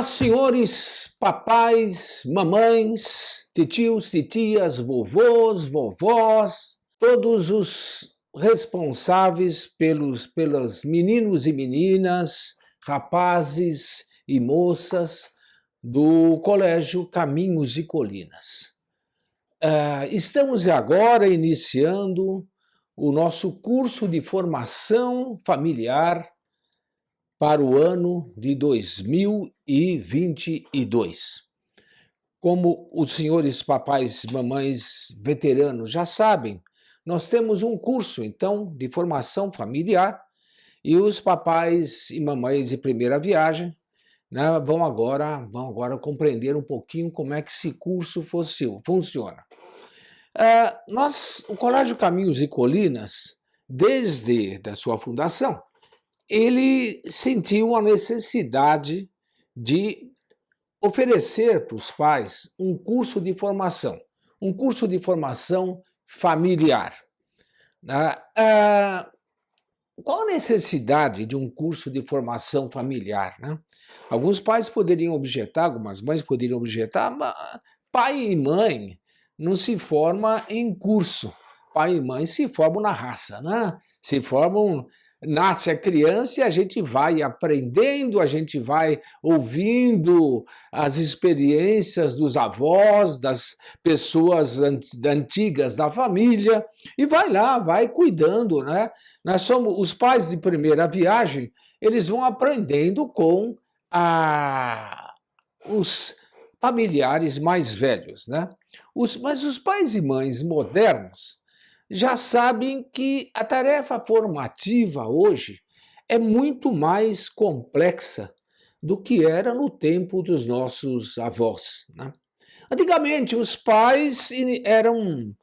Olá, senhores, papais, mamães, titios, titias, vovôs, vovós, todos os responsáveis pelos meninos e meninas, rapazes e moças do Colégio Caminhos e Colinas. Estamos agora iniciando o nosso curso de formação familiar para o ano de 2022. Como os senhores papais e mamães veteranos já sabem, nós temos um curso, então, de formação familiar e os papais e mamães de primeira viagem, né, vão agora compreender um pouquinho como é que esse curso funciona. O Colégio Caminhos e Colinas, desde a sua fundação, ele sentiu a necessidade de oferecer para os pais um curso de formação familiar. Qual a necessidade de um curso de formação familiar, né? Alguns pais poderiam objetar, algumas mães poderiam objetar, mas pai e mãe não se formam em curso. Pai e mãe se formam na raça, né? Nasce a criança e a gente vai aprendendo, a gente vai ouvindo as experiências dos avós, das pessoas antigas da família, e vai cuidando, né? Nós somos os pais de primeira viagem, eles vão aprendendo com os familiares mais velhos, né? Mas os pais e mães modernos já sabem que a tarefa formativa hoje é muito mais complexa do que era no tempo dos nossos avós, né? Antigamente, os pais eram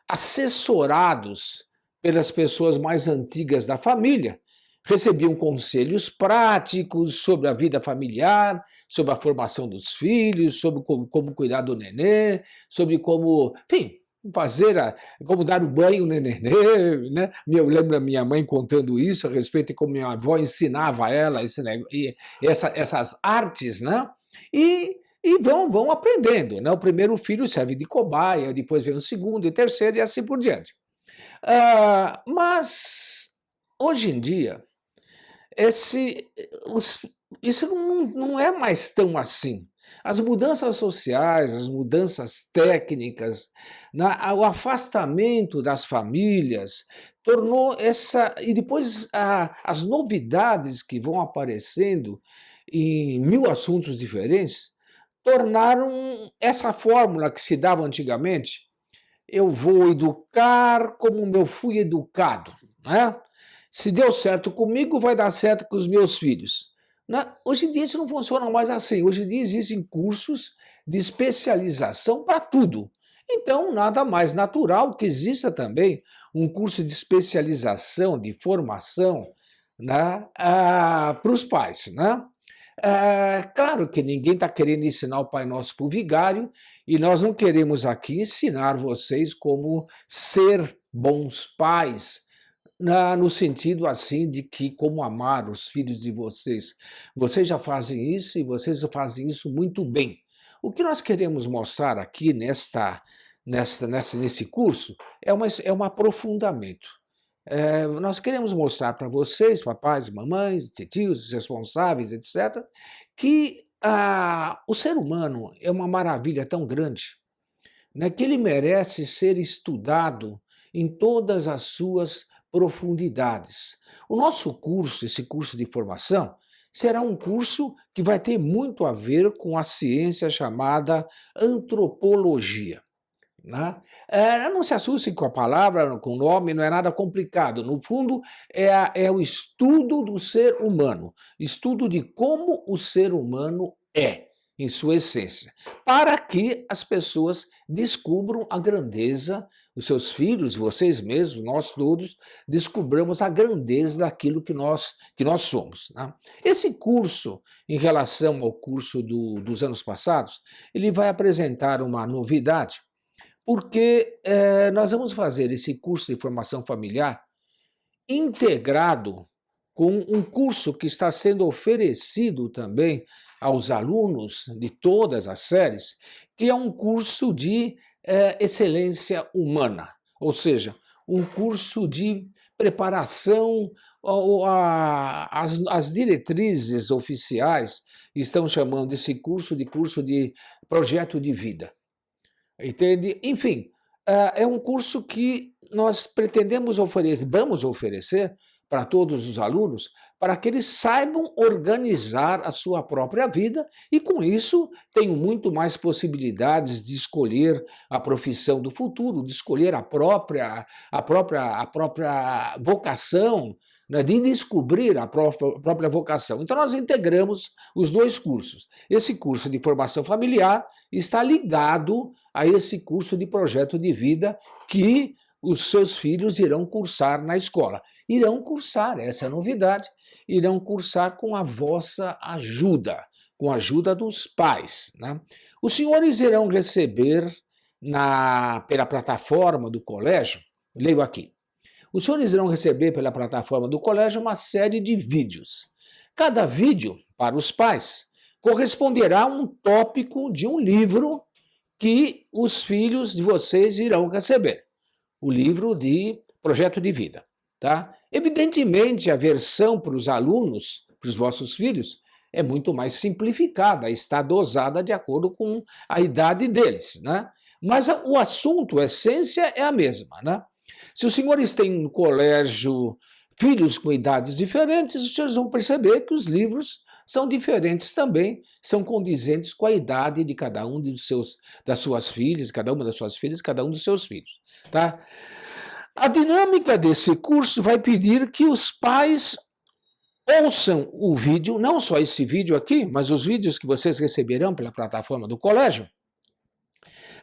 assessorados pelas pessoas mais antigas da família, recebiam conselhos práticos sobre a vida familiar, sobre a formação dos filhos, sobre como cuidar do nenê, sobre como, enfim, como dar o banho no nenê, né? Eu lembro da minha mãe contando isso a respeito de como minha avó ensinava a ela essas artes, né? E vão aprendendo, né? O primeiro filho serve de cobaia, depois vem o segundo e o terceiro e assim por diante. Mas, hoje em dia, isso não é mais tão assim. As mudanças sociais, as mudanças técnicas, o afastamento das famílias, tornou e depois as novidades que vão aparecendo em mil assuntos diferentes, tornaram essa fórmula que se dava antigamente: eu vou educar como eu fui educado, né? Se deu certo comigo, vai dar certo com os meus filhos. Hoje em dia isso não funciona mais assim. Hoje em dia existem cursos de especialização para tudo. Então, nada mais natural que exista também um curso de especialização, de formação, né, para os pais, né? Claro que ninguém está querendo ensinar o Pai Nosso para o vigário, e nós não queremos aqui ensinar vocês como ser bons pais, no sentido assim de que como amar os filhos de vocês. Vocês já fazem isso e vocês fazem isso muito bem. O que nós queremos mostrar aqui nesse curso é um aprofundamento. Nós queremos mostrar para vocês, papais, mamães, tios, responsáveis, etc., que o ser humano é uma maravilha tão grande, né, que ele merece ser estudado em todas as suas profundidades. O nosso curso, esse curso de formação, será um curso que vai ter muito a ver com a ciência chamada antropologia, né? Não se assustem com a palavra, com o nome, não é nada complicado. No fundo, é o estudo do ser humano, estudo de como o ser humano é, em sua essência, para que as pessoas descubram a grandeza, os seus filhos, vocês mesmos, nós todos, descobramos a grandeza daquilo que nós somos, né? Esse curso, em relação ao curso dos anos passados, ele vai apresentar uma novidade, porque nós vamos fazer esse curso de formação familiar integrado com um curso que está sendo oferecido também aos alunos de todas as séries, que é um curso de excelência humana, ou seja, um curso de preparação. As diretrizes oficiais estão chamando esse curso de projeto de vida. Entende? Enfim, é um curso que nós pretendemos oferecer, vamos oferecer para todos os alunos, para que eles saibam organizar a sua própria vida e, com isso, tenham muito mais possibilidades de escolher a profissão do futuro, de escolher a própria vocação, né, de descobrir a própria vocação. Então, nós integramos os dois cursos. Esse curso de formação familiar está ligado a esse curso de projeto de vida que os seus filhos irão cursar na escola. Irão cursar, essa é a novidade, irão cursar com a vossa ajuda, com a ajuda dos pais, né? Os senhores irão receber pela plataforma do colégio, leio aqui, os senhores irão receber pela plataforma do colégio uma série de vídeos. Cada vídeo, para os pais, corresponderá a um tópico de um livro que os filhos de vocês irão receber. O livro de projeto de vida, tá? Evidentemente, a versão para os alunos, para os vossos filhos, é muito mais simplificada, está dosada de acordo com a idade deles, né? Mas o assunto, a essência é a mesma, né? Se os senhores têm no colégio filhos com idades diferentes, os senhores vão perceber que os livros são diferentes também, são condizentes com a idade de cada um das suas filhas, cada uma das suas filhas, cada um dos seus filhos, tá? A dinâmica desse curso vai pedir que os pais ouçam o vídeo, não só esse vídeo aqui, mas os vídeos que vocês receberão pela plataforma do colégio,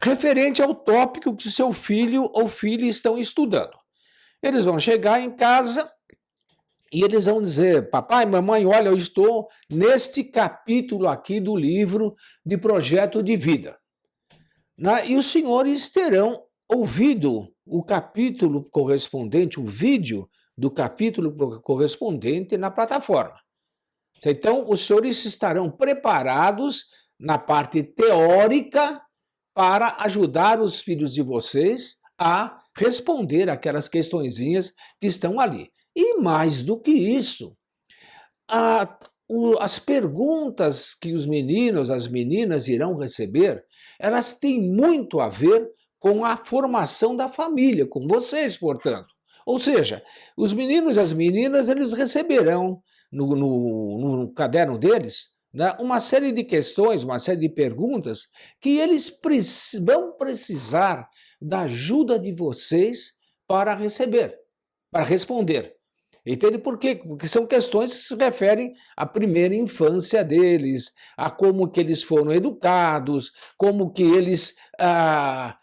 referente ao tópico que seu filho ou filha estão estudando. Eles vão chegar em casa e eles vão dizer: papai, mamãe, olha, eu estou neste capítulo aqui do livro de projeto de vida. E os senhores terão ouvido o capítulo correspondente, o vídeo do capítulo correspondente na plataforma. Então, os senhores estarão preparados na parte teórica para ajudar os filhos de vocês a responder aquelas questõezinhas que estão ali. E mais do que isso, as perguntas que os meninos, as meninas irão receber, elas têm muito a ver com a formação da família, com vocês, portanto. Ou seja, os meninos e as meninas, eles receberão no caderno deles, né, uma série de questões, uma série de perguntas que eles vão precisar da ajuda de vocês para responder. Entende por quê? Porque são questões que se referem à primeira infância deles, a como que eles foram educados, como que eles, para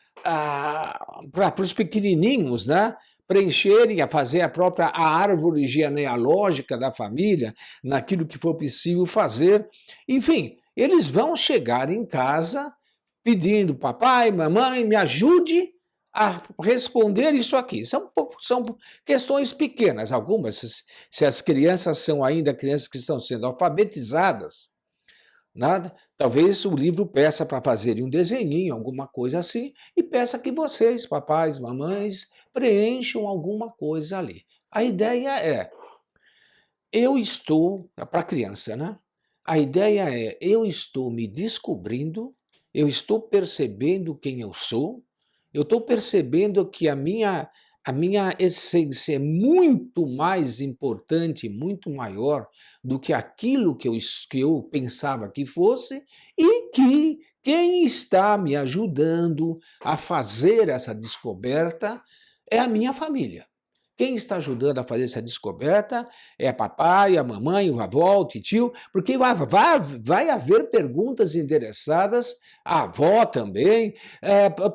os pequenininhos, né, preencherem, a fazer a própria árvore genealógica da família, naquilo que for possível fazer. Enfim, eles vão chegar em casa pedindo: papai, mamãe, me ajude a responder isso aqui. São questões pequenas, algumas, se as crianças são ainda crianças que estão sendo alfabetizadas, nada, talvez o livro peça para fazerem um desenhinho, alguma coisa assim, e peça que vocês, papais, mamães, preencham alguma coisa ali. A ideia é, para a criança, né? A ideia é, eu estou me descobrindo, eu estou percebendo quem eu sou, eu estou percebendo que a minha essência é muito mais importante, muito maior do que aquilo que eu pensava que fosse, e que quem está me ajudando a fazer essa descoberta é a minha família. Quem está ajudando a fazer essa descoberta é a papai, a mamãe, o avô, o tio, porque vai haver perguntas endereçadas à avó também,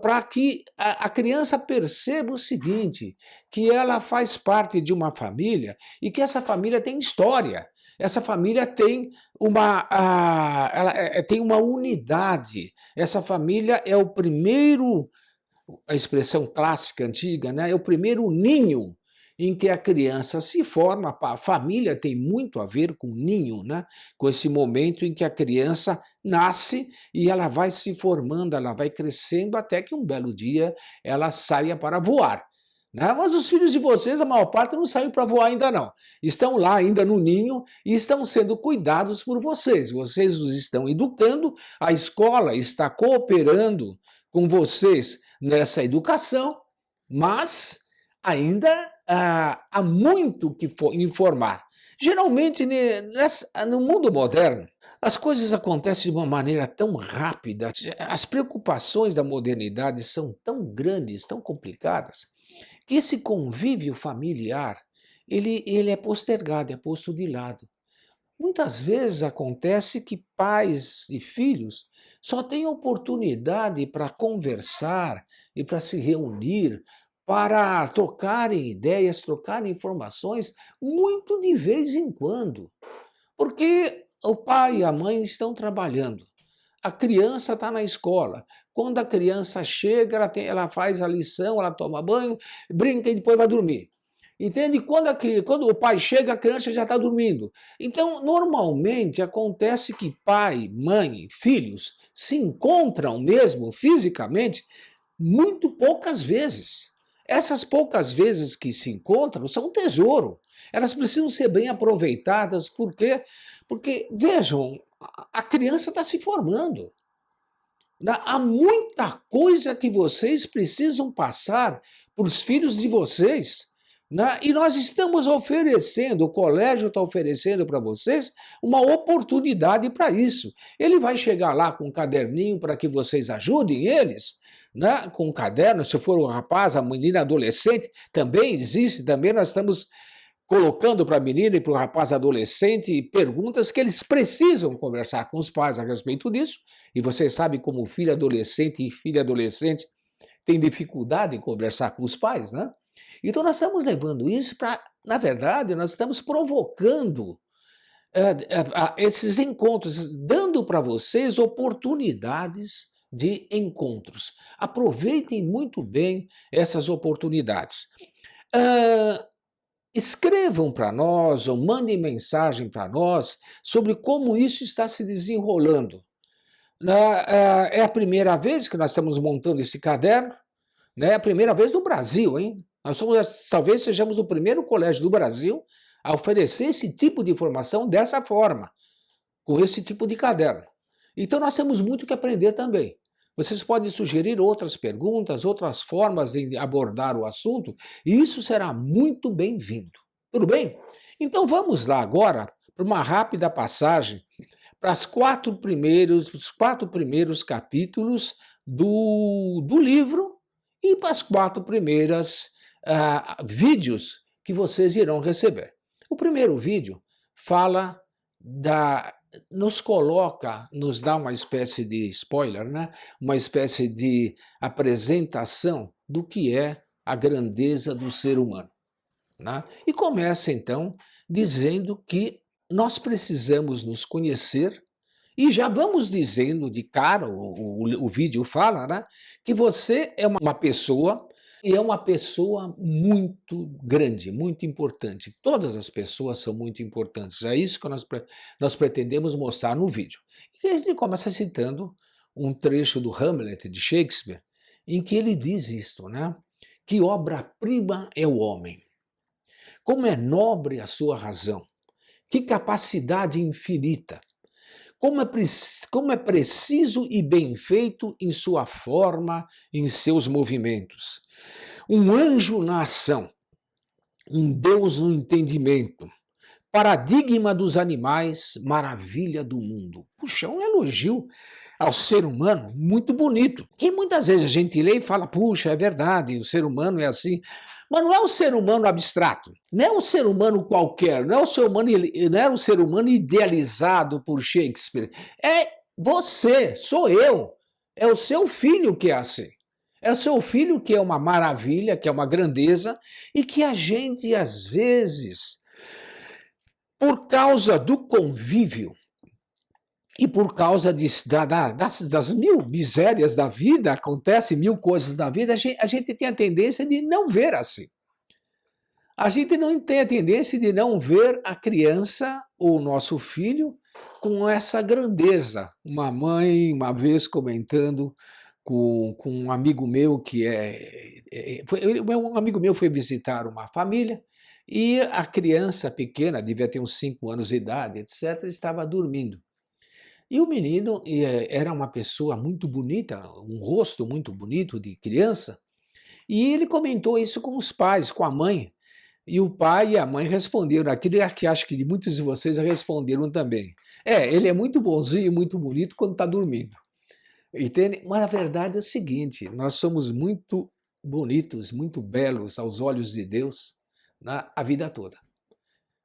para que a criança perceba o seguinte, que ela faz parte de uma família e que essa família tem história. Essa família tem tem uma unidade. Essa família é o primeiro, a expressão clássica, antiga, né? É o primeiro ninho em que a criança se forma, a família tem muito a ver com o ninho, né? Com esse momento em que a criança nasce e ela vai se formando, ela vai crescendo até que um belo dia ela saia para voar. Né? Mas os filhos de vocês, a maior parte, não saiu para voar ainda não. Estão lá ainda no ninho e estão sendo cuidados por vocês. Vocês os estão educando, a escola está cooperando com vocês nessa educação, mas ainda há muito que informar. Geralmente, no mundo moderno, as coisas acontecem de uma maneira tão rápida, as preocupações da modernidade são tão grandes, tão complicadas, que esse convívio familiar, ele é postergado, é posto de lado. Muitas vezes acontece que pais e filhos só têm oportunidade para conversar e para se reunir, para trocarem ideias, trocarem informações, muito de vez em quando. Porque o pai e a mãe estão trabalhando. A criança está na escola. Quando a criança chega, ela faz a lição, ela toma banho, brinca e depois vai dormir. Entende? Quando o pai chega, a criança já está dormindo. Então, normalmente, acontece que pai, mãe, filhos se encontram mesmo fisicamente muito poucas vezes. Essas poucas vezes que se encontram são um tesouro. Elas precisam ser bem aproveitadas, por quê? Porque, vejam, a criança está se formando. Há muita coisa que vocês precisam passar para os filhos de vocês. E nós estamos oferecendo, o colégio está oferecendo para vocês uma oportunidade para isso. Ele vai chegar lá com um caderninho para que vocês ajudem eles, com um caderno, se for um rapaz, a menina adolescente, também existe, também nós estamos colocando para a menina e para o rapaz adolescente perguntas que eles precisam conversar com os pais a respeito disso, e vocês sabem como filho adolescente e filha adolescente tem dificuldade em conversar com os pais, né? Então nós estamos levando isso para, na verdade, nós estamos provocando esses encontros, dando para vocês oportunidades de encontros. Aproveitem muito bem essas oportunidades. Escrevam para nós ou mandem mensagem para nós sobre como isso está se desenrolando. É a primeira vez que nós estamos montando esse caderno, né? É a primeira vez no Brasil, hein? Talvez sejamos o primeiro colégio do Brasil a oferecer esse tipo de informação dessa forma, com esse tipo de caderno. Então nós temos muito que aprender também. Vocês podem sugerir outras perguntas, outras formas de abordar o assunto, e isso será muito bem-vindo. Tudo bem? Então vamos lá agora para uma rápida passagem para os quatro primeiros capítulos do livro e para as quatro primeiras vídeos que vocês irão receber. O primeiro vídeo fala nos dá uma espécie de spoiler, né? Uma espécie de apresentação do que é a grandeza do ser humano. Né? E começa então dizendo que nós precisamos nos conhecer, e já vamos dizendo de cara, o vídeo fala, né? Que você é uma pessoa, e é uma pessoa muito grande, muito importante. Todas as pessoas são muito importantes. É isso que nós pretendemos mostrar no vídeo. E a gente começa citando um trecho do Hamlet, de Shakespeare, em que ele diz isto, né? Que obra-prima é o homem. Como é nobre a sua razão. Que capacidade infinita. Como é preciso e bem feito em sua forma, em seus movimentos. Um anjo na ação, um Deus no entendimento, paradigma dos animais, maravilha do mundo. Puxa, um elogio ao ser humano muito bonito, que muitas vezes a gente lê e fala, puxa, é verdade, o ser humano é assim. Mas não é um ser humano abstrato, não é um ser humano qualquer, não é um ser humano idealizado por Shakespeare. É você, sou eu, é o seu filho que é assim. É o seu filho que é uma maravilha, que é uma grandeza, e que a gente, às vezes, por causa do convívio e por causa das mil misérias da vida, acontecem mil coisas da vida, a gente tem a tendência de não ver assim. A gente não tem a tendência de não ver a criança ou o nosso filho com essa grandeza. Uma mãe, uma vez comentando com um amigo meu um amigo meu foi visitar uma família e a criança pequena, devia ter uns 5 anos de idade, etc., estava dormindo. E o menino era uma pessoa muito bonita, um rosto muito bonito de criança, e ele comentou isso com os pais, com a mãe. E o pai e a mãe responderam aquilo, e que acho que muitos de vocês responderam também. Ele é muito bonzinho, muito bonito quando está dormindo. Entende? Mas a verdade é o seguinte: nós somos muito bonitos, muito belos aos olhos de Deus a vida toda.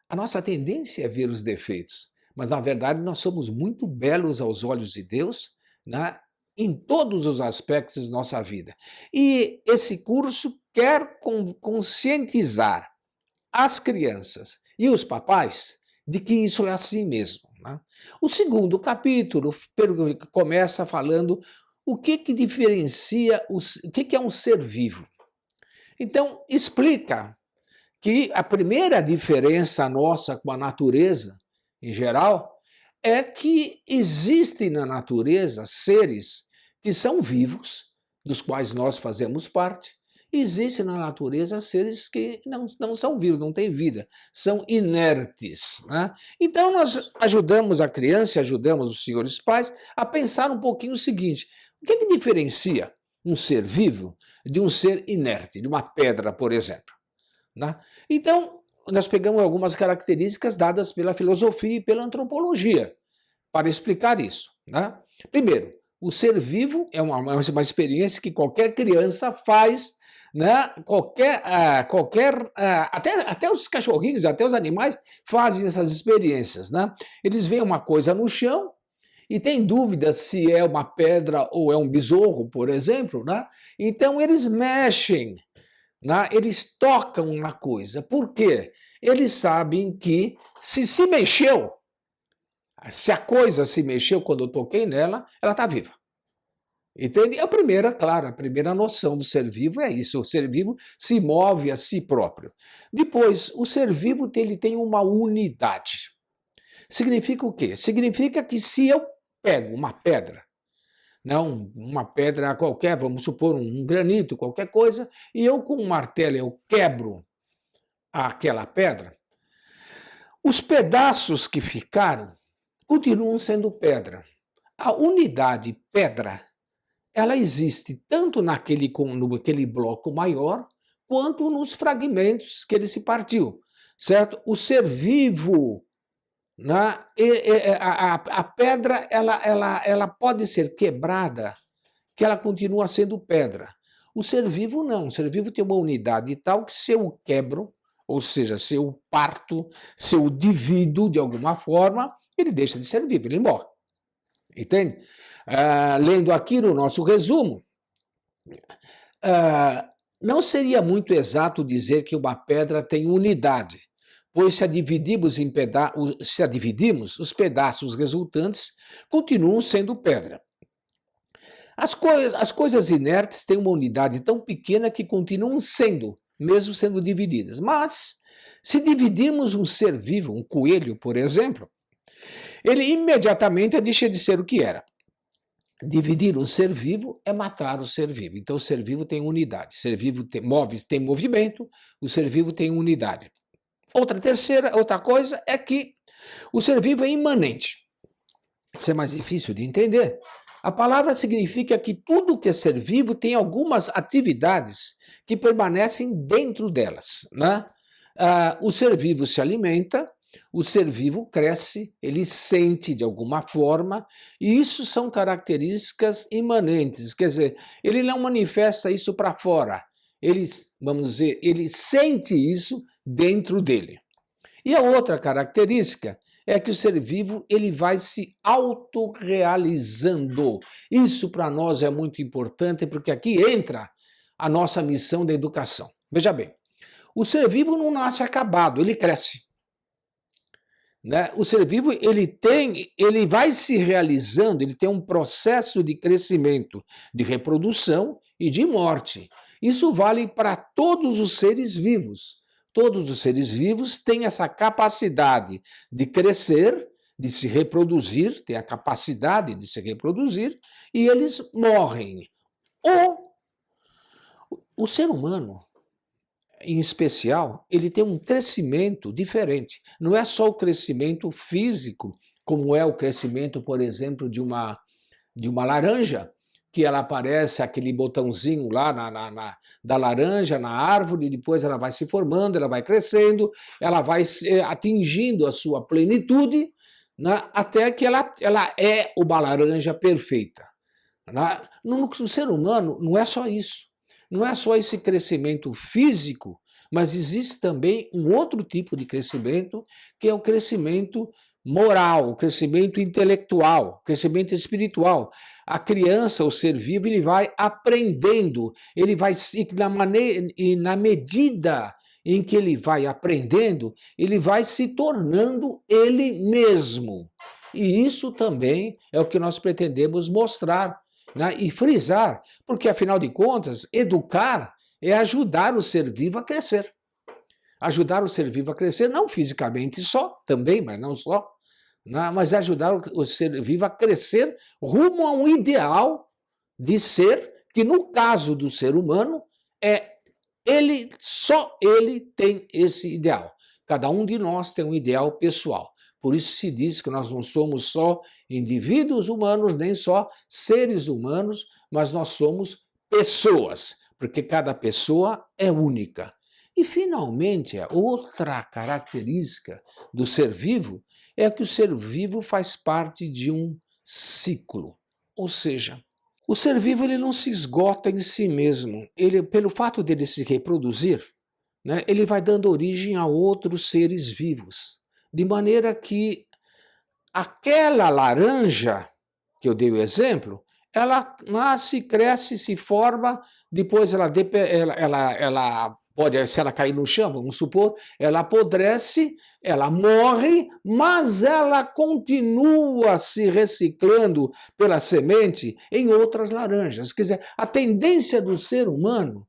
A nossa tendência é ver os defeitos, mas na verdade nós somos muito belos aos olhos de Deus em todos os aspectos da nossa vida. E esse curso quer conscientizar as crianças e os papais de que isso é assim mesmo. O segundo capítulo começa falando o que diferencia, o que é um ser vivo. Então, explica que a primeira diferença nossa com a natureza, em geral, é que existem na natureza seres que são vivos, dos quais nós fazemos parte. Existem na natureza seres que não são vivos, não têm vida, são inertes. Então, nós ajudamos a criança, ajudamos os senhores pais a pensar um pouquinho o seguinte: o que diferencia um ser vivo de um ser inerte, de uma pedra, por exemplo? Então, nós pegamos algumas características dadas pela filosofia e pela antropologia para explicar isso. Primeiro, o ser vivo é uma experiência que qualquer criança faz, até os cachorrinhos, até os animais fazem essas experiências. Eles veem uma coisa no chão e têm dúvida se é uma pedra ou é um besouro, por exemplo. Então, eles mexem. Eles tocam na coisa. Por quê? Eles sabem que se mexeu, se a coisa se mexeu quando eu toquei nela, ela está viva. Entende? A primeira noção do ser vivo é isso. O ser vivo se move a si próprio. Depois, o ser vivo ele tem uma unidade. Significa o quê? Significa que se eu pego uma pedra, uma pedra qualquer, vamos supor um granito, qualquer coisa, e eu com um martelo eu quebro aquela pedra, os pedaços que ficaram continuam sendo pedra. A unidade pedra, ela existe tanto naquele bloco maior, quanto nos fragmentos que ele se partiu, certo? O ser vivo, a pedra ela pode ser quebrada, que ela continua sendo pedra. O ser vivo não. O ser vivo tem uma unidade tal que se eu quebro, ou seja, se eu parto, se eu divido de alguma forma, ele deixa de ser vivo, ele morre. Entende? Lendo aqui no nosso resumo, não seria muito exato dizer que uma pedra tem unidade, pois se a dividimos, os pedaços resultantes continuam sendo pedra. As coisas inertes têm uma unidade tão pequena que continuam sendo, mesmo sendo divididas. Mas, se dividirmos um ser vivo, um coelho, por exemplo, ele imediatamente deixa de ser o que era. Dividir um ser vivo é matar o ser vivo. Então, o ser vivo tem unidade. O ser vivo tem movimento, o ser vivo tem unidade. Outra coisa é que o ser vivo é imanente. Isso é mais difícil de entender. A palavra significa que tudo que é ser vivo tem algumas atividades que permanecem dentro delas. O ser vivo se alimenta, o ser vivo cresce, ele sente de alguma forma, e isso são características imanentes, quer dizer, ele não manifesta isso para fora, ele sente isso dentro dele. E a outra característica é que o ser vivo ele vai se autorrealizando. Isso para nós é muito importante, porque aqui entra a nossa missão da educação. Veja bem, o ser vivo não nasce acabado, ele cresce. O ser vivo ele vai se realizando, ele tem um processo de crescimento, de reprodução e de morte. Isso vale para todos os seres vivos, Todos os seres vivos têm essa capacidade de crescer, de se reproduzir, têm a capacidade de se reproduzir, e eles morrem. O ser humano, em especial, ele tem um crescimento diferente. Não é só o crescimento físico, como é o crescimento, por exemplo, de uma laranja, que ela aparece aquele botãozinho lá da laranja, na árvore, depois ela vai se formando, ela vai crescendo, ela vai atingindo a sua plenitude, né, até que ela é uma laranja perfeita. No ser humano, não é só isso. Não é só esse crescimento físico, mas existe também um outro tipo de crescimento, que é o crescimento moral, o crescimento intelectual, o crescimento espiritual. A criança, o ser vivo, ele vai aprendendo, ele vai, na medida em que ele vai aprendendo, ele vai se tornando ele mesmo. E isso também é o que nós pretendemos mostrar, né, e frisar, porque, afinal de contas, educar é ajudar o ser vivo a crescer. Ajudar o ser vivo a crescer, não fisicamente só, também, mas não só, né, mas ajudar o ser vivo a crescer rumo a um ideal de ser, que no caso do ser humano, só ele tem esse ideal. Cada um de nós tem um ideal pessoal. Por isso se diz que nós não somos só indivíduos humanos, nem só seres humanos, mas nós somos pessoas, porque cada pessoa é única. E, finalmente, a outra característica do ser vivo é que o ser vivo faz parte de um ciclo. Ou seja, o ser vivo ele não se esgota em si mesmo. Ele, pelo fato dele se reproduzir, né, ele vai dando origem a outros seres vivos. De maneira que aquela laranja, que eu dei o exemplo, ela nasce, cresce, se forma, depois ela pode, se ela cair no chão, vamos supor, ela apodrece, ela morre, mas ela continua se reciclando pela semente em outras laranjas. Quer dizer, a tendência do ser humano,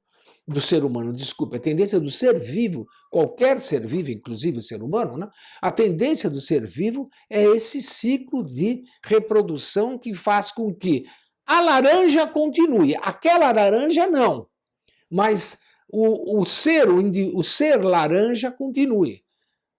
desculpe, a tendência do ser vivo, qualquer ser vivo, inclusive o ser humano, né? A tendência do ser vivo é esse ciclo de reprodução que faz com que a laranja continue. Aquela laranja não, mas o ser laranja continue.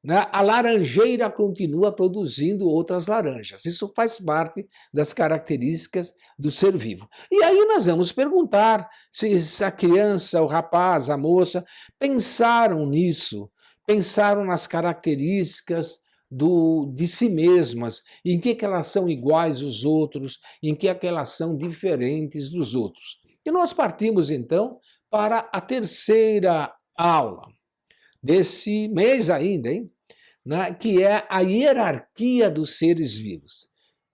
Né? A laranjeira continua produzindo outras laranjas. Isso faz parte das características do ser vivo. E aí nós vamos perguntar se a criança, o rapaz, a moça pensaram nisso, pensaram nas características de si mesmas, em que elas são iguais aos outros, em que elas são diferentes dos outros. E nós partimos então para a terceira aula desse mês ainda, hein? Né, que é a hierarquia dos seres vivos.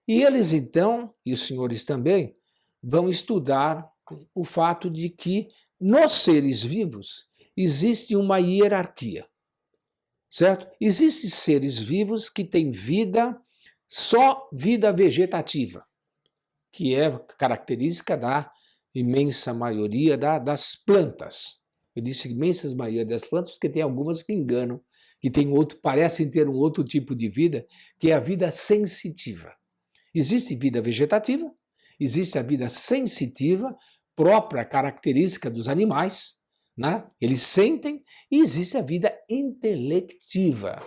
E eles então, e os senhores também, vão estudar o fato de que nos seres vivos existe uma hierarquia, certo? Existem seres vivos que têm só vida vegetativa, que é característica da imensa maioria das plantas. Eu disse imensa maioria das plantas porque tem algumas que enganam, que parecem ter um outro tipo de vida, que é a vida sensitiva. Existe vida vegetativa, existe a vida sensitiva, própria característica dos animais, né? Eles sentem, e existe a vida intelectiva,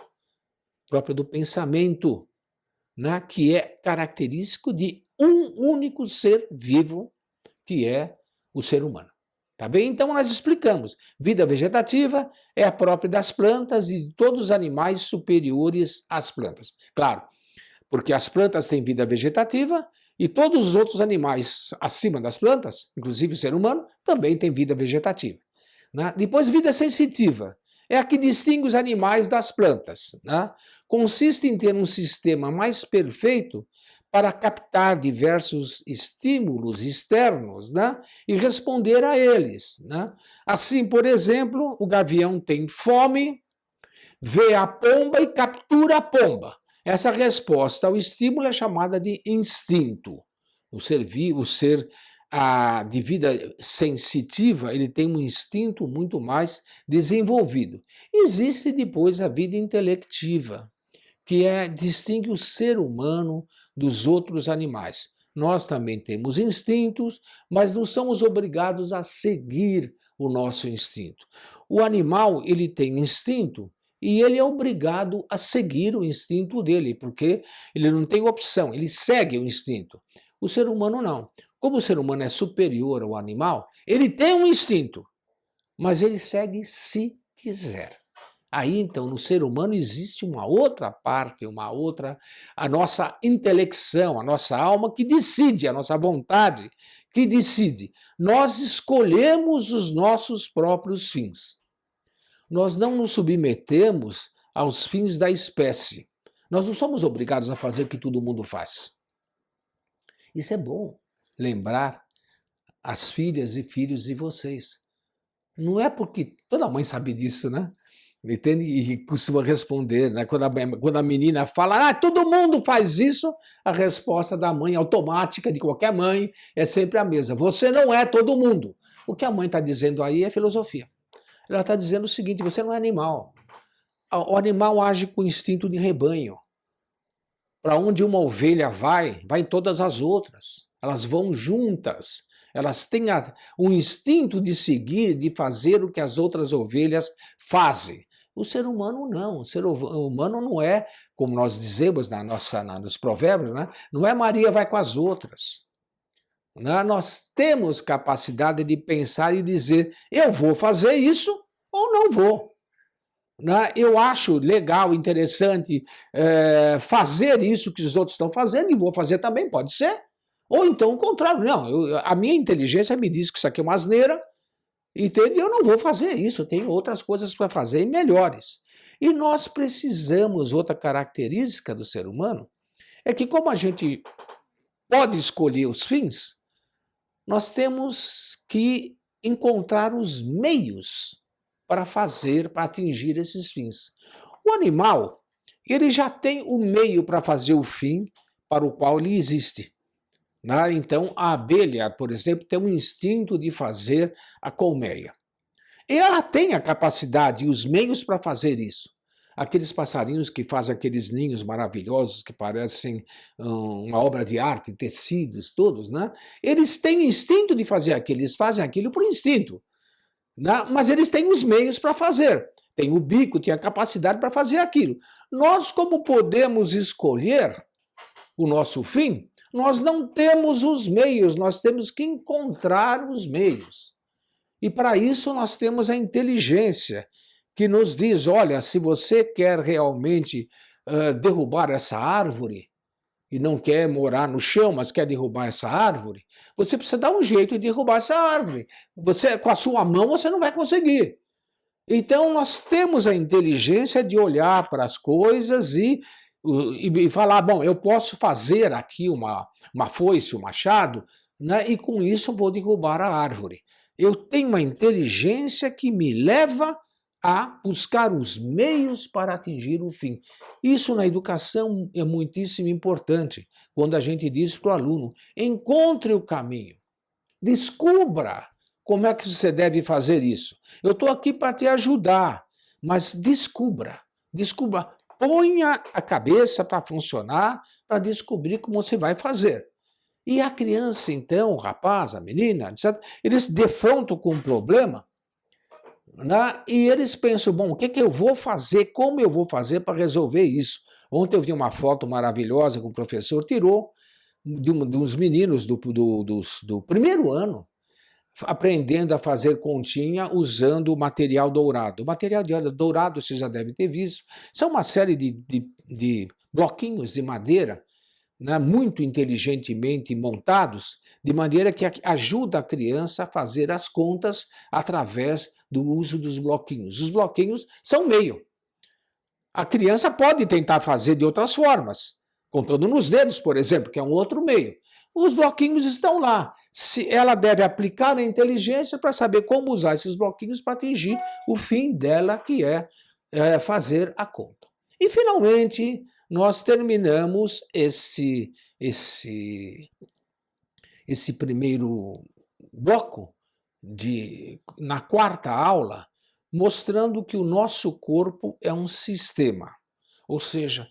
própria do pensamento, né? Que é característico de um único ser vivo, que é o ser humano. Tá bem? Então nós explicamos. Vida vegetativa é a própria das plantas e de todos os animais superiores às plantas. Claro, porque as plantas têm vida vegetativa e todos os outros animais acima das plantas, inclusive o ser humano, também tem vida vegetativa. Né? Depois, vida sensitiva. É a que distingue os animais das plantas. Né? Consiste em ter um sistema mais perfeito para captar diversos estímulos externos, né, e responder a eles. Né? Assim, por exemplo, o gavião tem fome, vê a pomba e captura a pomba. Essa resposta ao estímulo é chamada de instinto. O ser de vida sensitiva, ele tem um instinto muito mais desenvolvido. Existe depois a vida intelectiva, que distingue o ser humano dos outros animais. Nós também temos instintos, mas não somos obrigados a seguir o nosso instinto. O animal, ele tem instinto e ele é obrigado a seguir o instinto dele, porque ele não tem opção, ele segue o instinto. O ser humano não. Como o ser humano é superior ao animal, ele tem um instinto, mas ele segue se quiser. Aí, então, no ser humano existe uma outra parte, a nossa intelecção, a nossa alma que decide, a nossa vontade que decide. Nós escolhemos os nossos próprios fins. Nós não nos submetemos aos fins da espécie. Nós não somos obrigados a fazer o que todo mundo faz. Isso é bom lembrar as filhas e filhos de vocês. Não é porque toda mãe sabe disso, né? Entende? E costuma responder, né? Quando a menina fala, todo mundo faz isso, a resposta da mãe automática de qualquer mãe é sempre a mesma. Você não é todo mundo. O que a mãe está dizendo aí é filosofia. Ela está dizendo o seguinte, você não é animal. O animal age com instinto de rebanho. Para onde uma ovelha vai todas as outras. Elas vão juntas. Elas têm o instinto de seguir, de fazer o que as outras ovelhas fazem. O ser humano não. O ser humano não é, como nós dizemos nos provérbios, né? Não é Maria vai com as outras. Nós temos capacidade de pensar e dizer, eu vou fazer isso ou não vou. Eu acho legal, interessante fazer isso que os outros estão fazendo e vou fazer também, pode ser. Ou então o contrário, não, a minha inteligência me diz que isso aqui é uma asneira, entende? Eu não vou fazer isso, eu tenho outras coisas para fazer e melhores. E nós precisamos, outra característica do ser humano, é que como a gente pode escolher os fins, nós temos que encontrar os meios para atingir esses fins. O animal, ele já tem o meio para fazer o fim para o qual ele existe. Então, a abelha, por exemplo, tem um instinto de fazer a colmeia. E ela tem a capacidade e os meios para fazer isso. Aqueles passarinhos que fazem aqueles ninhos maravilhosos que parecem uma obra de arte, tecidos todos, né? Eles têm instinto de fazer aquilo, eles fazem aquilo por instinto. Mas eles têm os meios para fazer. Tem o bico, tem a capacidade para fazer aquilo. Nós, como podemos escolher o nosso fim, nós não temos os meios, nós temos que encontrar os meios. E para isso nós temos a inteligência, que nos diz, olha, se você quer realmente derrubar essa árvore, e não quer morar no chão, mas quer derrubar essa árvore, você precisa dar um jeito de derrubar essa árvore. Você, com a sua mão, você não vai conseguir. Então, nós temos a inteligência de olhar para as coisas e falar, bom, eu posso fazer aqui uma foice, um machado, né, e com isso eu vou derrubar a árvore. Eu tenho uma inteligência que me leva a buscar os meios para atingir o fim. Isso na educação é muitíssimo importante, quando a gente diz para o aluno, encontre o caminho, descubra como é que você deve fazer isso. Eu estou aqui para te ajudar, mas descubra, ponha a cabeça para funcionar, para descobrir como você vai fazer. E a criança, então, o rapaz, a menina, etc., eles se defrontam com um problema, e eles pensam, bom, o que eu vou fazer, como eu vou fazer para resolver isso? Ontem eu vi uma foto maravilhosa que o professor tirou de uns meninos do primeiro ano, aprendendo a fazer continha usando o material dourado. O material dourado você já deve ter visto, são uma série de bloquinhos de madeira, muito inteligentemente montados, de maneira que ajuda a criança a fazer as contas através do uso dos bloquinhos. Os bloquinhos são meio. A criança pode tentar fazer de outras formas, contando nos dedos, por exemplo, que é um outro meio. Os bloquinhos estão lá. Ela deve aplicar a inteligência para saber como usar esses bloquinhos para atingir o fim dela, que é fazer a conta. E, finalmente, nós terminamos esse primeiro bloco, na quarta aula, mostrando que o nosso corpo é um sistema, ou seja,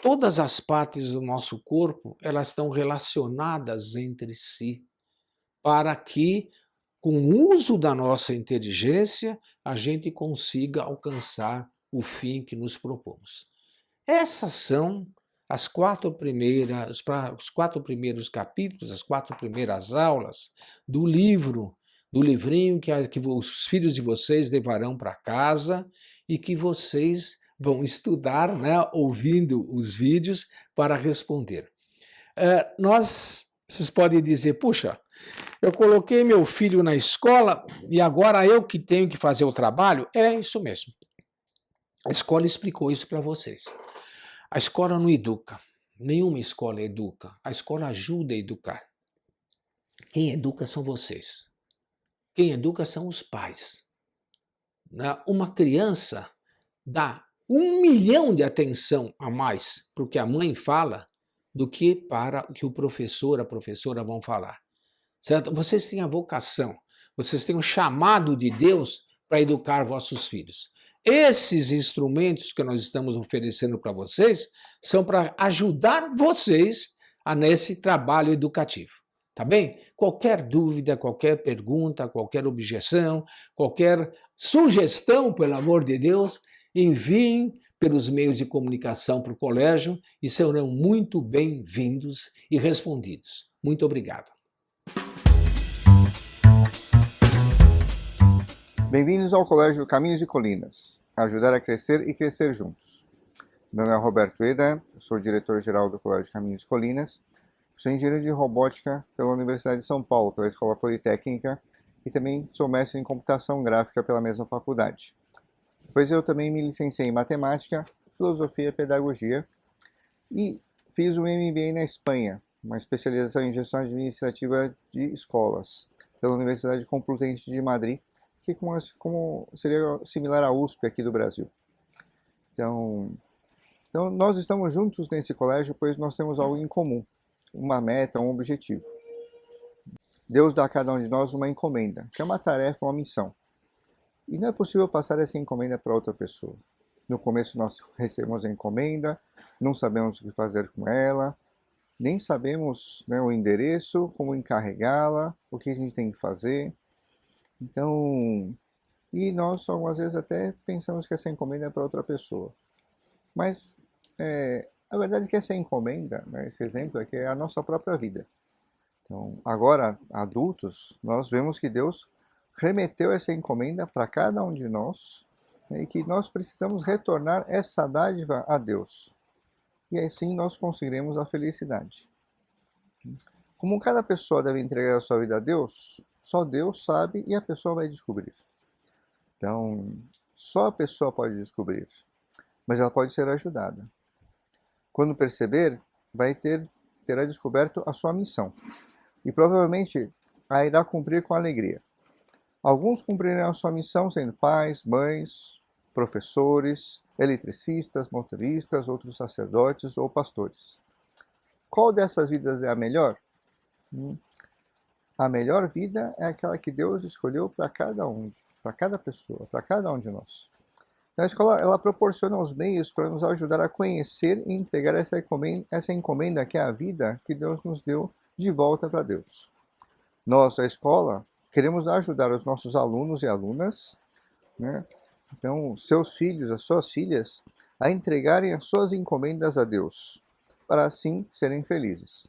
todas as partes do nosso corpo elas estão relacionadas entre si, para que, com o uso da nossa inteligência, a gente consiga alcançar o fim que nos propomos. Essas são os 4 primeiros capítulos, as 4 primeiras aulas do livrinho que os filhos de vocês levarão para casa e que vocês vão estudar, né, ouvindo os vídeos para responder. Vocês podem dizer, puxa, eu coloquei meu filho na escola e agora eu que tenho que fazer o trabalho? É isso mesmo. A escola explicou isso para vocês. A escola não educa. Nenhuma escola educa. A escola ajuda a educar. Quem educa são vocês. Quem educa são os pais. Uma criança dá 1 milhão de atenção a mais para o que a mãe fala do que para o que o professor, a professora vão falar. Certo? Vocês têm a vocação, vocês têm o chamado de Deus para educar vossos filhos. Esses instrumentos que nós estamos oferecendo para vocês são para ajudar vocês nesse trabalho educativo. Tá bem? Qualquer dúvida, qualquer pergunta, qualquer objeção, qualquer sugestão, pelo amor de Deus, enviem pelos meios de comunicação para o colégio e serão muito bem-vindos e respondidos. Muito obrigado. Bem-vindos ao Colégio Caminhos e Colinas, ajudar a crescer e crescer juntos. Meu nome é Roberto Eda, eu sou diretor-geral do Colégio Caminhos e Colinas, sou engenheiro de robótica pela Universidade de São Paulo, pela Escola Politécnica, e também sou mestre em computação gráfica pela mesma faculdade. Depois eu também me licenciei em matemática, filosofia e pedagogia, e fiz um MBA na Espanha, uma especialização em gestão administrativa de escolas, pela Universidade Complutense de Madrid, que como seria similar à USP aqui do Brasil. Então nós estamos juntos nesse colégio, pois nós temos algo em comum, uma meta, um objetivo. Deus dá a cada um de nós uma encomenda, que é uma tarefa, uma missão. E não é possível passar essa encomenda para outra pessoa. No começo nós recebemos a encomenda, não sabemos o que fazer com ela, nem sabemos, né, o endereço, como encarregá-la, o que a gente tem que fazer. Então, e nós algumas vezes até pensamos que essa encomenda é para outra pessoa. Mas a verdade é que essa encomenda, né, esse exemplo aqui é a nossa própria vida. Então, agora, adultos, nós vemos que Deus remeteu essa encomenda para cada um de nós, né, e que nós precisamos retornar essa dádiva a Deus. E assim nós conseguiremos a felicidade. Como cada pessoa deve entregar a sua vida a Deus, só Deus sabe e a pessoa vai descobrir. Então, só a pessoa pode descobrir, mas ela pode ser ajudada. Quando perceber, terá descoberto a sua missão e provavelmente a irá cumprir com alegria. Alguns cumprirão a sua missão sendo pais, mães, professores, eletricistas, motoristas, outros sacerdotes ou pastores. Qual dessas vidas é a melhor? A melhor vida é aquela que Deus escolheu para cada pessoa, para cada um de nós. A escola ela proporciona os meios para nos ajudar a conhecer e entregar essa encomenda que é a vida que Deus nos deu de volta para Deus. Nós, a escola, queremos ajudar os nossos alunos e alunas, né? Então, seus filhos, as suas filhas, a entregarem as suas encomendas a Deus, para assim serem felizes.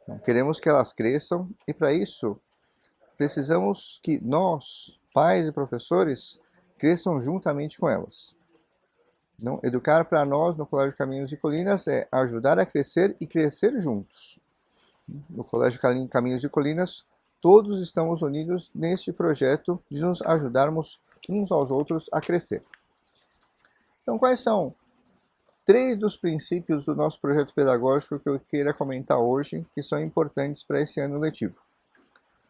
Então, queremos que elas cresçam e para isso precisamos que nós, pais e professores, cresçam juntamente com elas. Então, educar para nós no Colégio Caminhos e Colinas é ajudar a crescer e crescer juntos. No Colégio Caminhos e Colinas, todos estamos unidos neste projeto de nos ajudarmos uns aos outros a crescer. Então, quais são 3 dos princípios do nosso projeto pedagógico que eu queira comentar hoje, que são importantes para esse ano letivo?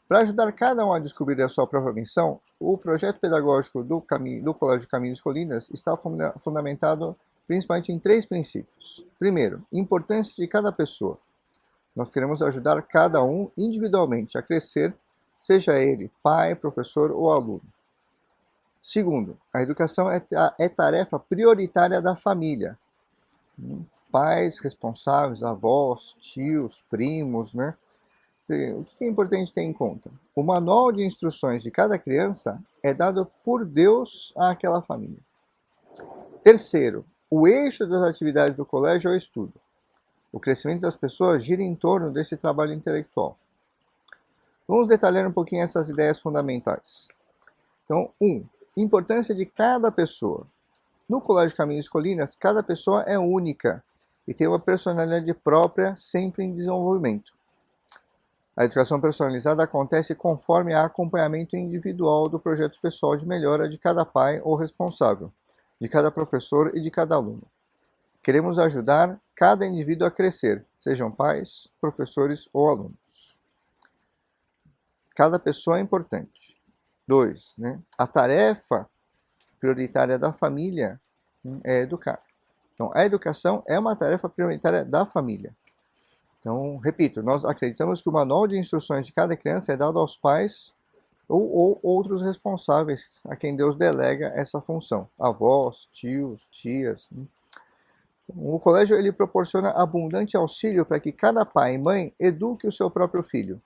Para ajudar cada um a descobrir a sua própria missão, o projeto pedagógico do Colégio Caminhos e Colinas está fundamentado principalmente em 3 princípios. Primeiro, importância de cada pessoa. Nós queremos ajudar cada um individualmente a crescer, seja ele pai, professor ou aluno. Segundo, a educação é tarefa prioritária da família. Pais responsáveis, avós, tios, primos, né? O que é importante ter em conta? O manual de instruções de cada criança é dado por Deus àquela família. Terceiro, o eixo das atividades do colégio é o estudo. O crescimento das pessoas gira em torno desse trabalho intelectual. Vamos detalhar um pouquinho essas ideias fundamentais. Então, importância de cada pessoa. No Colégio Caminhos e Colinas, cada pessoa é única e tem uma personalidade própria, sempre em desenvolvimento. A educação personalizada acontece conforme há acompanhamento individual do projeto pessoal de melhora de cada pai ou responsável, de cada professor e de cada aluno. Queremos ajudar cada indivíduo a crescer, sejam pais, professores ou alunos. Cada pessoa é importante. 2. A tarefa prioritária da família é educar. Então, a educação é uma tarefa prioritária da família. Então, repito, nós acreditamos que o manual de instruções de cada criança é dado aos pais ou outros responsáveis a quem Deus delega essa função. Avós, tios, tias. O colégio ele proporciona abundante auxílio para que cada pai e mãe eduque o seu próprio filho,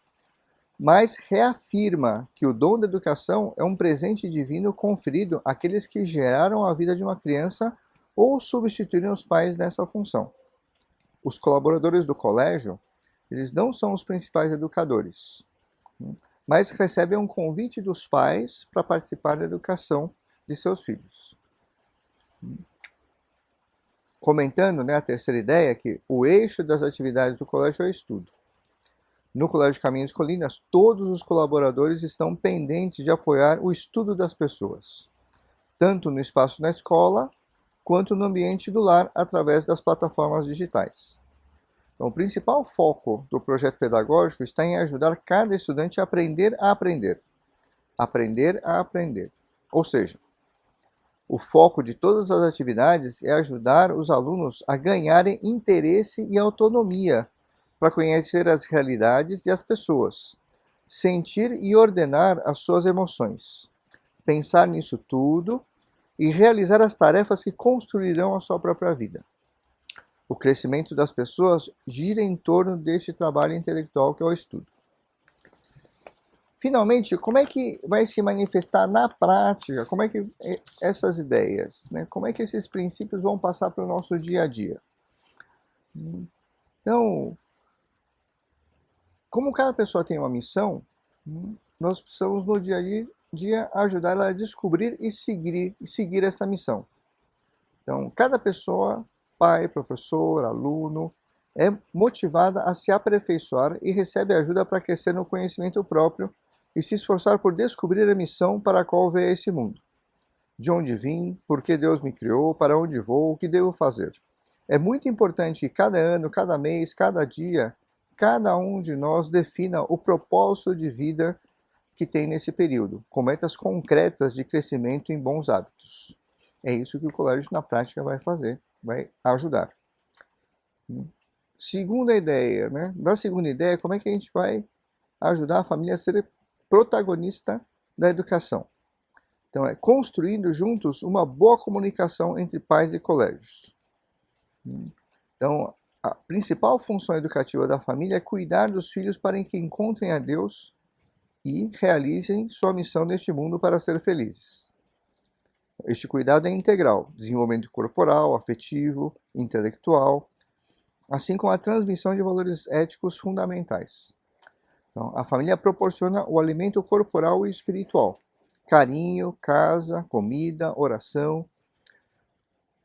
mas reafirma que o dom da educação é um presente divino conferido àqueles que geraram a vida de uma criança ou substituíram os pais nessa função. Os colaboradores do colégio, eles não são os principais educadores, mas recebem um convite dos pais para participar da educação de seus filhos. Comentando a terceira ideia, que o eixo das atividades do colégio é o estudo. No Colégio Caminhos e Colinas, todos os colaboradores estão pendentes de apoiar o estudo das pessoas, tanto no espaço na escola, quanto no ambiente do lar, através das plataformas digitais. Então, o principal foco do projeto pedagógico está em ajudar cada estudante a aprender a aprender. Aprender a aprender. Ou seja, o foco de todas as atividades é ajudar os alunos a ganharem interesse e autonomia para conhecer as realidades e as pessoas, sentir e ordenar as suas emoções, pensar nisso tudo e realizar as tarefas que construirão a sua própria vida. O crescimento das pessoas gira em torno deste trabalho intelectual que é o estudo. Finalmente, como é que vai se manifestar na prática? Como é que essas ideias, como é que esses princípios vão passar para o nosso dia a dia? Então, como cada pessoa tem uma missão, nós precisamos no dia a dia ajudar ela a descobrir e seguir essa missão. Então, cada pessoa, pai, professor, aluno, é motivada a se aperfeiçoar e recebe ajuda para crescer no conhecimento próprio e se esforçar por descobrir a missão para a qual veio a esse mundo. De onde vim, por que Deus me criou, para onde vou, o que devo fazer. É muito importante que cada ano, cada mês, cada dia, cada um de nós defina o propósito de vida que tem nesse período, com metas concretas de crescimento em bons hábitos. É isso que o colégio na prática vai fazer, vai ajudar. Segunda ideia, Da segunda ideia, como é que a gente vai ajudar a família a ser protagonista da educação? Então, é construindo juntos uma boa comunicação entre pais e colégios. Então, a principal função educativa da família é cuidar dos filhos para que encontrem a Deus e realizem sua missão neste mundo para ser felizes. Este cuidado é integral, desenvolvimento corporal, afetivo, intelectual, assim como a transmissão de valores éticos fundamentais. Então, a família proporciona o alimento corporal e espiritual, carinho, casa, comida, oração.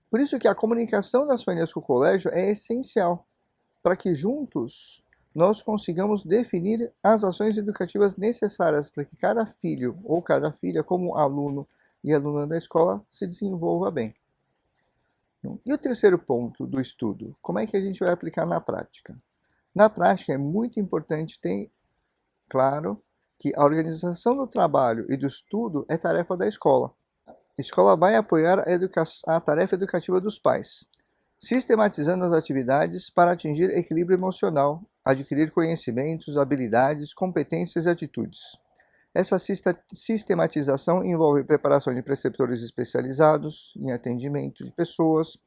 Por isso que a comunicação das famílias com o colégio é essencial, para que juntos nós consigamos definir as ações educativas necessárias para que cada filho ou cada filha, como aluno e aluna da escola, se desenvolva bem. E o terceiro ponto do estudo, como é que a gente vai aplicar na prática? Na prática é muito importante ter claro que a organização do trabalho e do estudo é tarefa da escola. A escola vai apoiar a tarefa educativa dos pais, sistematizando as atividades para atingir equilíbrio emocional adquirir conhecimentos, habilidades, competências e atitudes. Essa sistematização envolve preparação de preceptores especializados em atendimento de pessoas,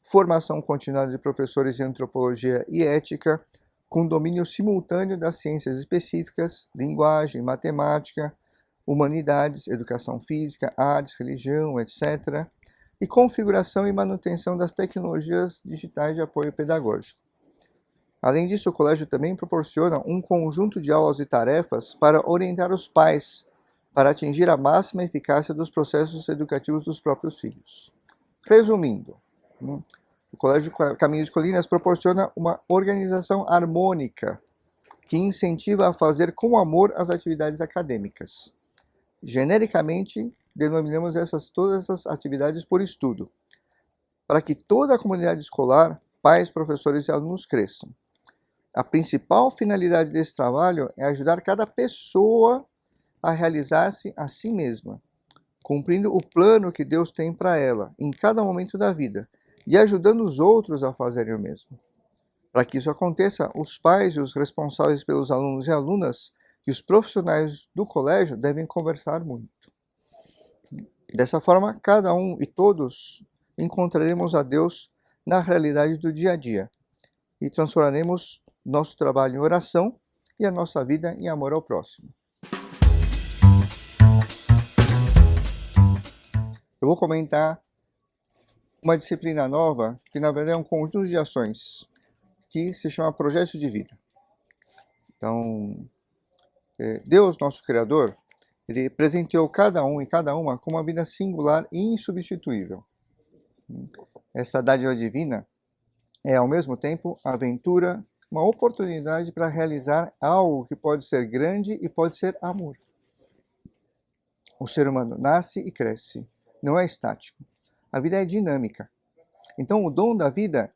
formação continuada de professores de antropologia e ética, com domínio simultâneo das ciências específicas, linguagem, matemática, humanidades, educação física, artes, religião, etc., e configuração e manutenção das tecnologias digitais de apoio pedagógico. Além disso, o colégio também proporciona um conjunto de aulas e tarefas para orientar os pais para atingir a máxima eficácia dos processos educativos dos próprios filhos. Resumindo, o Colégio Caminhos de Colinas proporciona uma organização harmônica que incentiva a fazer com amor as atividades acadêmicas. Genericamente, denominamos todas essas atividades por estudo, para que toda a comunidade escolar, pais, professores e alunos cresçam. A principal finalidade desse trabalho é ajudar cada pessoa a realizar-se a si mesma, cumprindo o plano que Deus tem para ela em cada momento da vida e ajudando os outros a fazerem o mesmo. Para que isso aconteça, os pais e os responsáveis pelos alunos e alunas e os profissionais do colégio devem conversar muito. Dessa forma, cada um e todos encontraremos a Deus na realidade do dia a dia e transformaremos nosso trabalho em oração e a nossa vida em amor ao próximo. Eu vou comentar uma disciplina nova que na verdade é um conjunto de ações que se chama Projeto de Vida. Então, Deus, nosso Criador, Ele presenteou cada um e cada uma com uma vida singular e insubstituível. Essa dádiva divina é ao mesmo tempo aventura, uma oportunidade para realizar algo que pode ser grande e pode ser amor. O ser humano nasce e cresce, não é estático. A vida é dinâmica. Então o dom da vida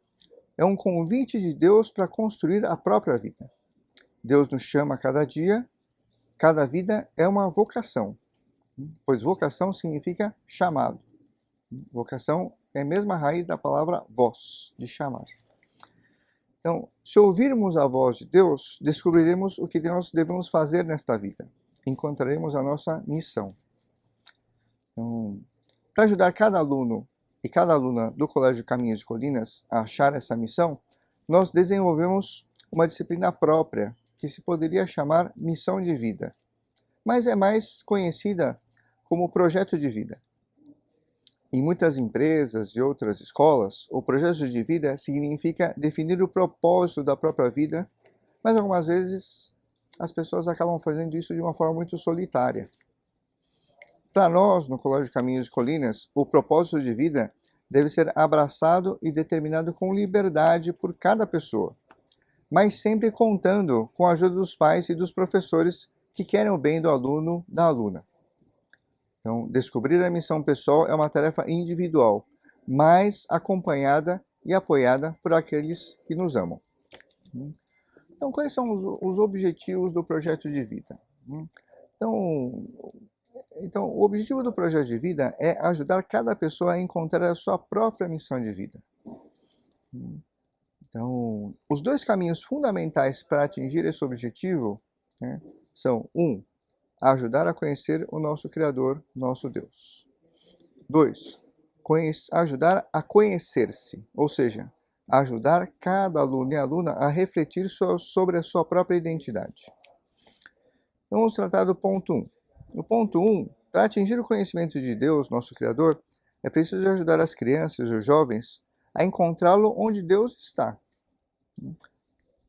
é um convite de Deus para construir a própria vida. Deus nos chama a cada dia, cada vida é uma vocação, pois vocação significa chamado. Vocação é a mesma raiz da palavra voz, de chamar. Então, se ouvirmos a voz de Deus, descobriremos o que nós devemos fazer nesta vida. Encontraremos a nossa missão. Então, para ajudar cada aluno e cada aluna do Colégio Caminhos de Colinas a achar essa missão, nós desenvolvemos uma disciplina própria, que se poderia chamar Missão de Vida, mas é mais conhecida como Projeto de Vida. Em muitas empresas e outras escolas, o projeto de vida significa definir o propósito da própria vida, mas algumas vezes as pessoas acabam fazendo isso de uma forma muito solitária. Para nós, no Colégio Caminhos de Colinas, o propósito de vida deve ser abraçado e determinado com liberdade por cada pessoa, mas sempre contando com a ajuda dos pais e dos professores que querem o bem do aluno, da aluna. Então, descobrir a missão pessoal é uma tarefa individual, mas acompanhada e apoiada por aqueles que nos amam. Então, quais são os objetivos do projeto de vida? Então, o objetivo do projeto de vida é ajudar cada pessoa a encontrar a sua própria missão de vida. Então, os dois caminhos fundamentais para atingir esse objetivo são: 1. Ajudar a conhecer o nosso Criador, nosso Deus. 2. Ajudar a conhecer-se, ou seja, ajudar cada aluno e aluna a refletir sobre a sua própria identidade. Então, vamos tratar do ponto 1. No ponto 1, para atingir o conhecimento de Deus, nosso Criador, é preciso ajudar as crianças e os jovens a encontrá-lo onde Deus está.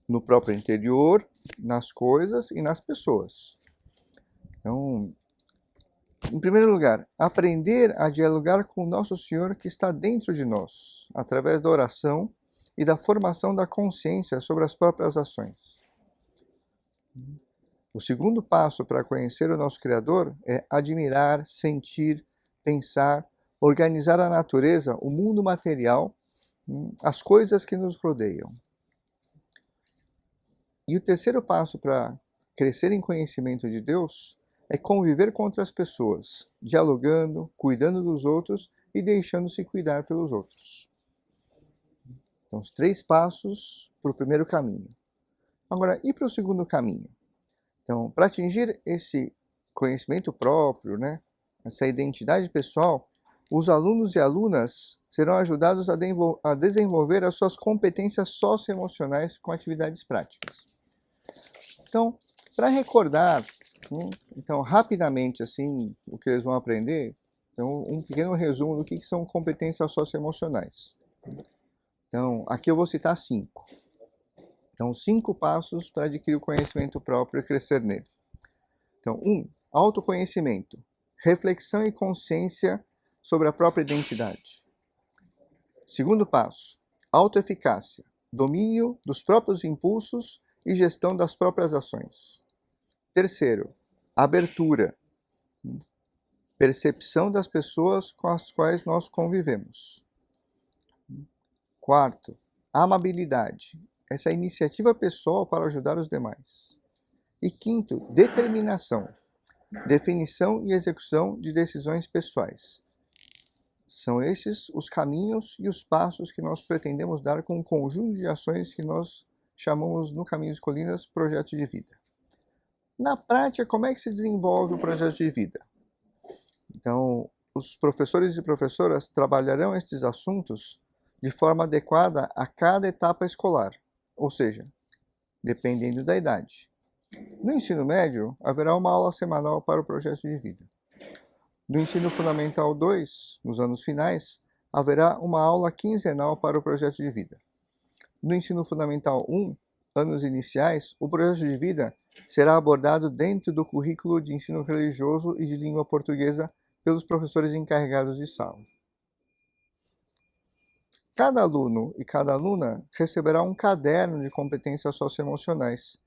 No próprio interior, nas coisas e nas pessoas. Então, em primeiro lugar, aprender a dialogar com o nosso Senhor que está dentro de nós, através da oração e da formação da consciência sobre as próprias ações. O segundo passo para conhecer o nosso Criador é admirar, sentir, pensar, organizar a natureza, o mundo material, as coisas que nos rodeiam. E o terceiro passo para crescer em conhecimento de Deus é conviver com outras pessoas, dialogando, cuidando dos outros e deixando-se cuidar pelos outros. Então, os 3 passos para o primeiro caminho. Agora, e para o segundo caminho? Então, para atingir esse conhecimento próprio, né, essa identidade pessoal, os alunos e alunas serão ajudados a desenvolver as suas competências socioemocionais com atividades práticas. Então, para recordar, então rapidamente assim o que eles vão aprender, então um pequeno resumo do que são competências socioemocionais. Então, aqui eu vou citar 5. Então, 5 passos para adquirir o conhecimento próprio e crescer nele. Então, 1. Autoconhecimento, reflexão e consciência sobre a própria identidade. Segundo passo, autoeficácia, domínio dos próprios impulsos e gestão das próprias ações. Terceiro, abertura, percepção das pessoas com as quais nós convivemos. Quarto, amabilidade, essa iniciativa pessoal para ajudar os demais. E quinto, determinação, definição e execução de decisões pessoais. São esses os caminhos e os passos que nós pretendemos dar com um conjunto de ações que nós chamamos no Caminhos Colinas projeto de vida. Na prática, como é que se desenvolve o projeto de vida? Então, os professores e professoras trabalharão estes assuntos de forma adequada a cada etapa escolar, ou seja, dependendo da idade. No ensino médio, haverá uma aula semanal para o projeto de vida. No ensino fundamental 2, nos anos finais, haverá uma aula quinzenal para o projeto de vida. No ensino fundamental 1, anos iniciais, o projeto de vida será abordado dentro do currículo de ensino religioso e de língua portuguesa pelos professores encarregados de sala. Cada aluno e cada aluna receberá um caderno de competências socioemocionais,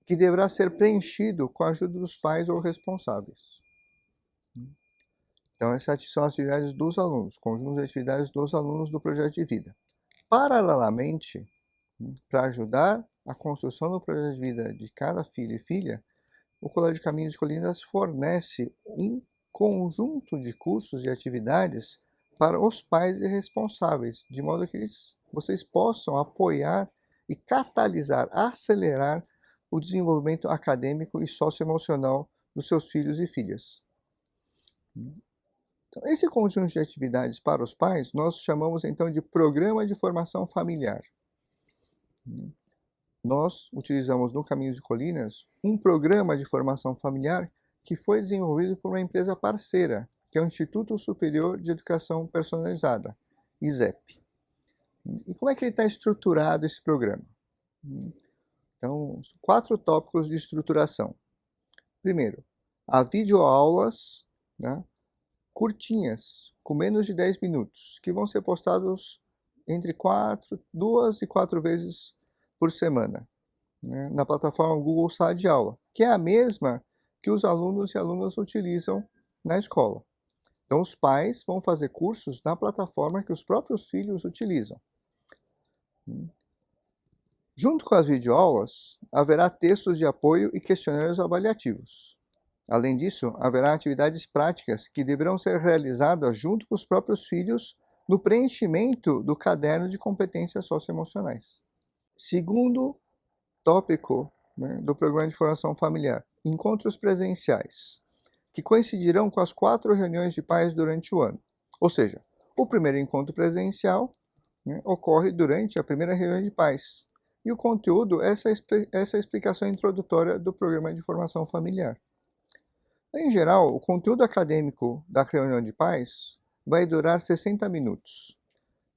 que deverá ser preenchido com a ajuda dos pais ou responsáveis. Então, essas são as atividades dos alunos, conjuntos de atividades dos alunos do projeto de vida. Paralelamente, para ajudar a construção do projeto de vida de cada filho e filha, o Colégio Caminhos de Colinas fornece um conjunto de cursos e atividades para os pais e responsáveis, de modo que vocês possam apoiar e catalisar, acelerar o desenvolvimento acadêmico e socioemocional dos seus filhos e filhas. Então, esse conjunto de atividades para os pais, nós chamamos então de Programa de Formação Familiar. Nós utilizamos no Caminhos de Colinas um programa de formação familiar que foi desenvolvido por uma empresa parceira, que é o Instituto Superior de Educação Personalizada, ISEP. E como é que ele está estruturado esse programa? Então, 4 tópicos de estruturação. Primeiro, há videoaulas, né, curtinhas, com menos de 10 minutos, que vão ser postados entre 2 e 4 vezes por semana, né, na plataforma Google Sala de Aula, que é a mesma que os alunos e alunas utilizam na escola. Então, os pais vão fazer cursos na plataforma que os próprios filhos utilizam. Junto com as videoaulas, haverá textos de apoio e questionários avaliativos. Além disso, haverá atividades práticas que deverão ser realizadas junto com os próprios filhos no preenchimento do caderno de competências socioemocionais. Segundo tópico, né, do Programa de Formação Familiar, encontros presenciais, que coincidirão com as 4 reuniões de pais durante o ano. Ou seja, o primeiro encontro presencial, né, ocorre durante a primeira reunião de pais. E o conteúdo é essa explicação introdutória do Programa de Formação Familiar. Em geral, o conteúdo acadêmico da reunião de pais vai durar 60 minutos.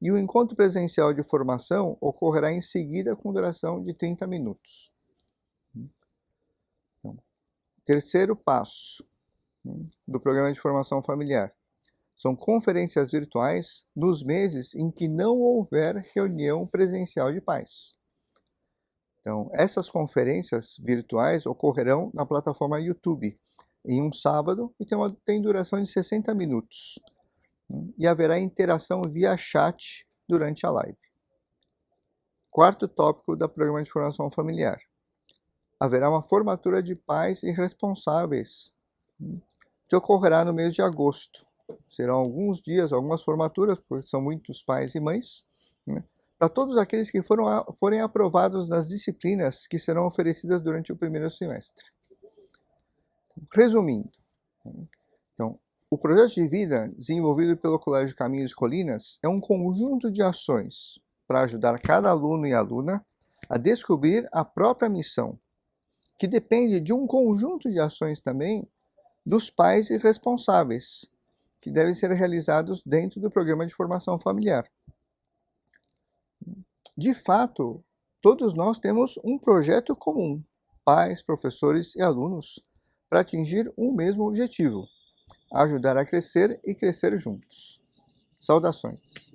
E o encontro presencial de formação ocorrerá em seguida com duração de 30 minutos. Então, terceiro passo do Programa de Formação Familiar são conferências virtuais nos meses em que não houver reunião presencial de pais. Então, essas conferências virtuais ocorrerão na plataforma YouTube em um sábado e tem duração de 60 minutos. E haverá interação via chat durante a live. Quarto tópico do Programa de Formação Familiar. Haverá uma formatura de pais e responsáveis que ocorrerá no mês de agosto. Serão alguns dias, algumas formaturas, porque são muitos pais e mães, né, para todos aqueles que forem aprovados nas disciplinas que serão oferecidas durante o primeiro semestre. Resumindo, então, o projeto de vida desenvolvido pelo Colégio Caminhos e Colinas é um conjunto de ações para ajudar cada aluno e aluna a descobrir a própria missão, que depende de um conjunto de ações também dos pais e responsáveis, que devem ser realizados dentro do programa de formação familiar. De fato, todos nós temos um projeto comum, pais, professores e alunos, para atingir um mesmo objetivo: ajudar a crescer e crescer juntos. Saudações!